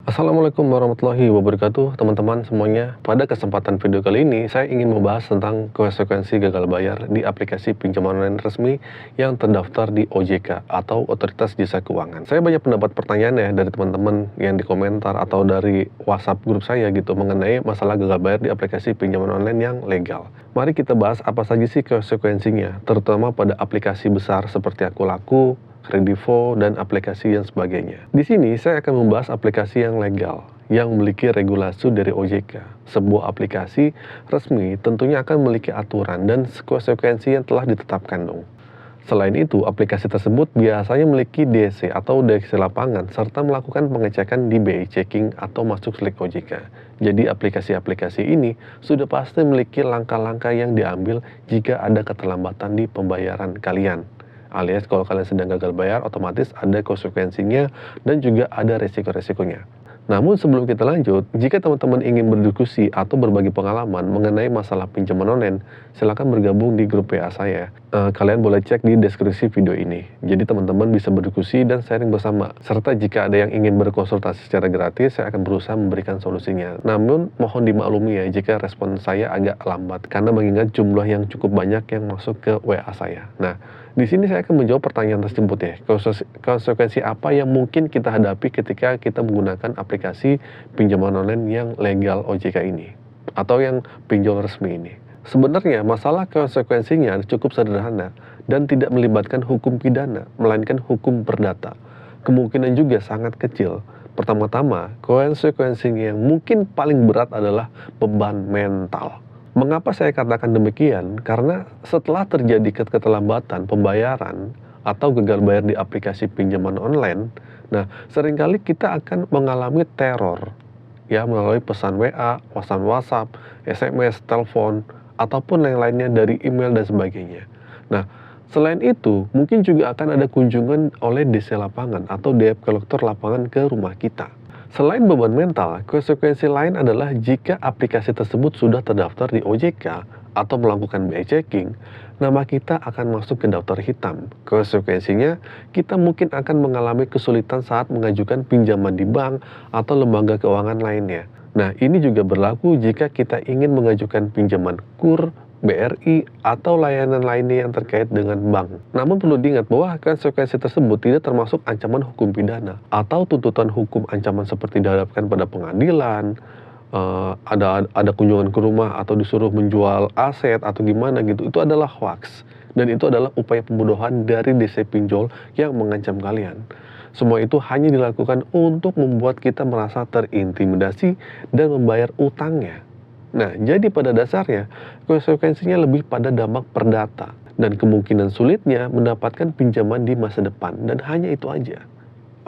Assalamualaikum warahmatullahi wabarakatuh, teman-teman semuanya. Pada kesempatan video kali ini, saya ingin membahas tentang konsekuensi gagal bayar di aplikasi pinjaman online resmi yang terdaftar di OJK atau Otoritas Jasa Keuangan. Saya banyak pendapat pertanyaan ya dari teman-teman yang di komentar atau dari WhatsApp grup saya gitu mengenai masalah gagal bayar di aplikasi pinjaman online yang legal. Mari kita bahas apa saja sih konsekuensinya, terutama pada aplikasi besar seperti Akulaku, Kredivo, dan aplikasi yang sebagainya. Di sini saya akan membahas aplikasi yang legal, yang memiliki regulasi dari OJK. Sebuah aplikasi resmi tentunya akan memiliki aturan dan konsekuensi yang telah ditetapkan dong. Selain itu, aplikasi tersebut biasanya memiliki DC atau deteksi lapangan serta melakukan pengecekan di BI Checking atau masuk slik OJK. Jadi aplikasi-aplikasi ini sudah pasti memiliki langkah-langkah yang diambil jika ada keterlambatan di pembayaran kalian. Alias kalau kalian sedang gagal bayar, otomatis ada konsekuensinya dan juga ada resiko-resikonya. Namun sebelum kita lanjut, jika teman-teman ingin berdiskusi atau berbagi pengalaman mengenai masalah pinjaman online, silakan bergabung di grup WA saya. Kalian boleh cek di deskripsi video ini. Jadi teman-teman bisa berdiskusi dan sharing bersama. Serta jika ada yang ingin berkonsultasi secara gratis, saya akan berusaha memberikan solusinya. Namun mohon dimaklumi ya jika respon saya agak lambat karena mengingat jumlah yang cukup banyak yang masuk ke WA saya. Nah, di sini saya akan menjawab pertanyaan tersebut ya. Konsekuensi apa yang mungkin kita hadapi ketika kita menggunakan aplikasi pinjaman online yang legal OJK ini atau yang pinjol resmi ini. Sebenarnya masalah konsekuensinya cukup sederhana dan tidak melibatkan hukum pidana, melainkan hukum perdata. Kemungkinan juga sangat kecil. Pertama-tama, konsekuensinya yang mungkin paling berat adalah beban mental. Mengapa saya katakan demikian? Karena setelah terjadi keterlambatan pembayaran atau gagal bayar di aplikasi pinjaman online, nah seringkali kita akan mengalami teror ya melalui pesan WA, pesan WhatsApp, SMS, telepon, ataupun yang lainnya dari email dan sebagainya. Nah, selain itu, mungkin juga akan ada kunjungan oleh DC lapangan atau debt collector lapangan ke rumah kita. Selain beban mental, konsekuensi lain adalah jika aplikasi tersebut sudah terdaftar di OJK atau melakukan BI checking, nama kita akan masuk ke daftar hitam. Konsekuensinya, kita mungkin akan mengalami kesulitan saat mengajukan pinjaman di bank atau lembaga keuangan lainnya. Nah, ini juga berlaku jika kita ingin mengajukan pinjaman KUR, BRI, atau layanan lainnya yang terkait dengan bank. Namun perlu diingat bahwa konsekuensi tersebut tidak termasuk ancaman hukum pidana atau tuntutan hukum ancaman seperti dihadapkan pada pengadilan, ada kunjungan ke rumah atau disuruh menjual aset atau gimana gitu. Itu adalah hoax dan itu adalah upaya pembodohan dari DC pinjol yang mengancam kalian. Semua itu hanya dilakukan untuk membuat kita merasa terintimidasi dan membayar utangnya. Nah, jadi pada dasarnya, konsekuensinya lebih pada dampak perdata dan kemungkinan sulitnya mendapatkan pinjaman di masa depan, dan hanya itu aja.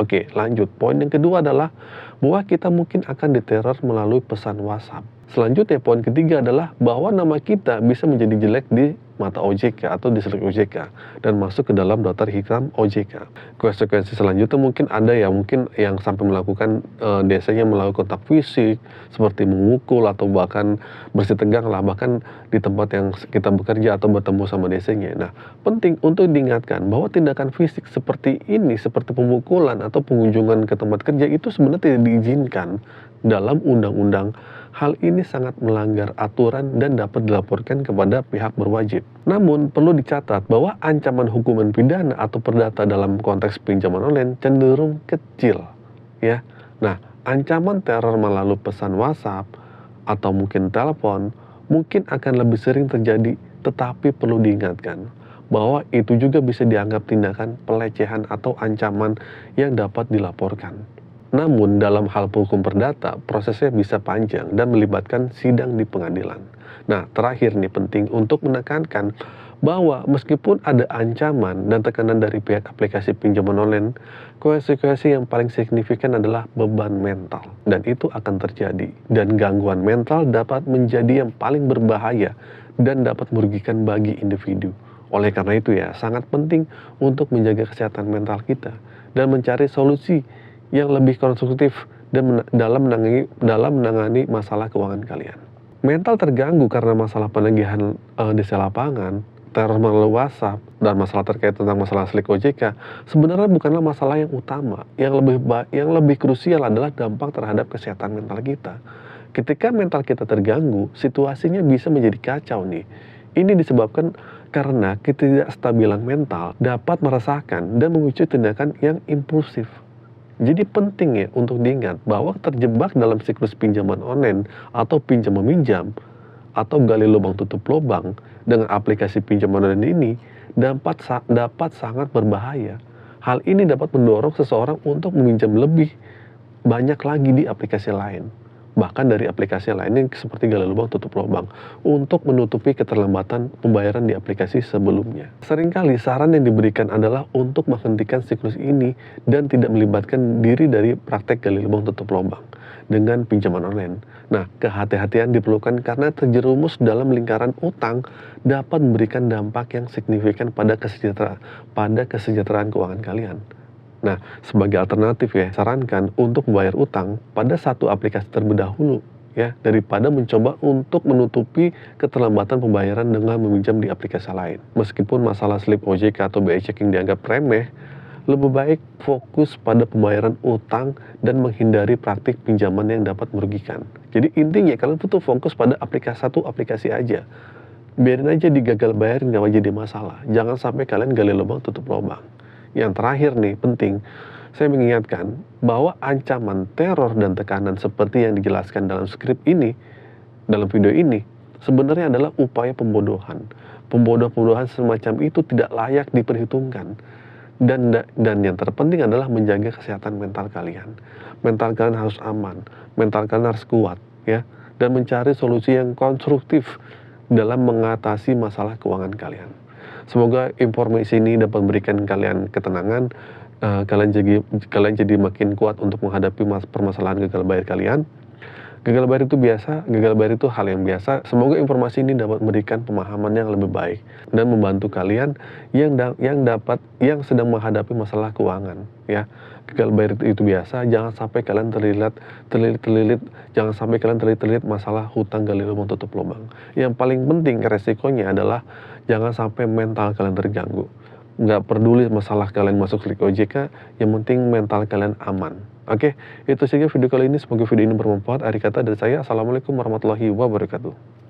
Oke, lanjut. Poin yang kedua adalah bahwa kita mungkin akan diteror melalui pesan WhatsApp. Selanjutnya, poin ketiga adalah bahwa nama kita bisa menjadi jelek di mata OJK atau di slik OJK dan masuk ke dalam daftar hitam OJK. Konsekuensi selanjutnya mungkin ada ya, mungkin yang sampai melakukan DC-nya melalui kontak fisik seperti memukul atau bahkan bersih tegang lah, bahkan di tempat yang kita bekerja atau bertemu sama DC-nya. Nah, penting untuk diingatkan bahwa tindakan fisik seperti ini, seperti pemukulan atau pengunjungan ke tempat kerja itu sebenarnya tidak diizinkan dalam undang-undang. Hal ini sangat melanggar aturan dan dapat dilaporkan kepada pihak berwajib. Namun, perlu dicatat bahwa ancaman hukuman pidana atau perdata dalam konteks pinjaman online cenderung kecil. Ya. Nah, ancaman teror melalui pesan WhatsApp atau mungkin telepon mungkin akan lebih sering terjadi, tetapi perlu diingatkan bahwa itu juga bisa dianggap tindakan pelecehan atau ancaman yang dapat dilaporkan. Namun dalam hal hukum perdata, prosesnya bisa panjang dan melibatkan sidang di pengadilan. Nah, terakhir nih penting untuk menekankan bahwa meskipun ada ancaman dan tekanan dari pihak aplikasi pinjaman online, konsekuensi yang paling signifikan adalah beban mental. Dan itu akan terjadi. Dan gangguan mental dapat menjadi yang paling berbahaya dan dapat merugikan bagi individu. Oleh karena itu ya, sangat penting untuk menjaga kesehatan mental kita dan mencari solusi yang lebih konstruktif dan dalam menangani masalah keuangan kalian. Mental terganggu karena masalah penagihan DC lapangan, teror melalui WhatsApp, dan masalah terkait tentang masalah slik OJK, sebenarnya bukanlah masalah yang utama. Yang lebih krusial adalah dampak terhadap kesehatan mental kita. Ketika mental kita terganggu, situasinya bisa menjadi kacau nih. Ini disebabkan karena ketidakstabilan mental dapat meresahkan dan memicu tindakan yang impulsif. Jadi penting ya untuk diingat bahwa terjebak dalam siklus pinjaman online atau pinjam meminjam atau gali lubang tutup lubang dengan aplikasi pinjaman online ini dapat sangat berbahaya. Hal ini dapat mendorong seseorang untuk meminjam lebih banyak lagi di aplikasi lain. Bahkan dari aplikasi lainnya seperti gali lubang tutup lubang untuk menutupi keterlambatan pembayaran di aplikasi sebelumnya. Seringkali saran yang diberikan adalah untuk menghentikan siklus ini dan tidak melibatkan diri dari praktek gali lubang tutup lubang dengan pinjaman online. Nah, kehati-hatian diperlukan karena terjerumus dalam lingkaran utang dapat memberikan dampak yang signifikan pada kesejahteraan keuangan kalian. Nah, sebagai alternatif ya, sarankan untuk membayar utang pada satu aplikasi terlebih dahulu ya, daripada mencoba untuk menutupi keterlambatan pembayaran dengan meminjam di aplikasi lain. Meskipun masalah slip OJK atau BI checking dianggap remeh, lebih baik fokus pada pembayaran utang dan menghindari praktik pinjaman yang dapat merugikan. Jadi intinya kalian tuh fokus pada satu aplikasi aja. Biarin aja digagal bayarin, nggak jadi masalah. Jangan sampai kalian gali lubang tutup lubang. Yang terakhir nih, penting, saya mengingatkan bahwa ancaman teror dan tekanan seperti yang dijelaskan dalam skrip ini, dalam video ini, sebenarnya adalah upaya pembodohan. Pembodohan semacam itu tidak layak diperhitungkan. Dan yang terpenting adalah menjaga kesehatan mental kalian. Mental kalian harus aman, mental kalian harus kuat, ya, dan mencari solusi yang konstruktif dalam mengatasi masalah keuangan kalian. Semoga informasi ini dapat memberikan kalian ketenangan, kalian jadi makin kuat untuk menghadapi permasalahan gagal bayar kalian. Gagal bayar itu biasa, gagal bayar itu hal yang biasa. Semoga informasi ini dapat memberikan pemahaman yang lebih baik dan membantu kalian yang sedang menghadapi masalah keuangan, ya. Gagal bayar itu biasa, jangan sampai kalian terlilit masalah hutang gali lubang tutup lubang. Yang paling penting resikonya adalah jangan sampai mental kalian terganggu. Nggak peduli masalah kalian masuk slik OJK, yang penting mental kalian aman. Oke, itu saja video kali ini. Semoga video ini bermanfaat. Akhir kata dari saya, Assalamualaikum warahmatullahi wabarakatuh.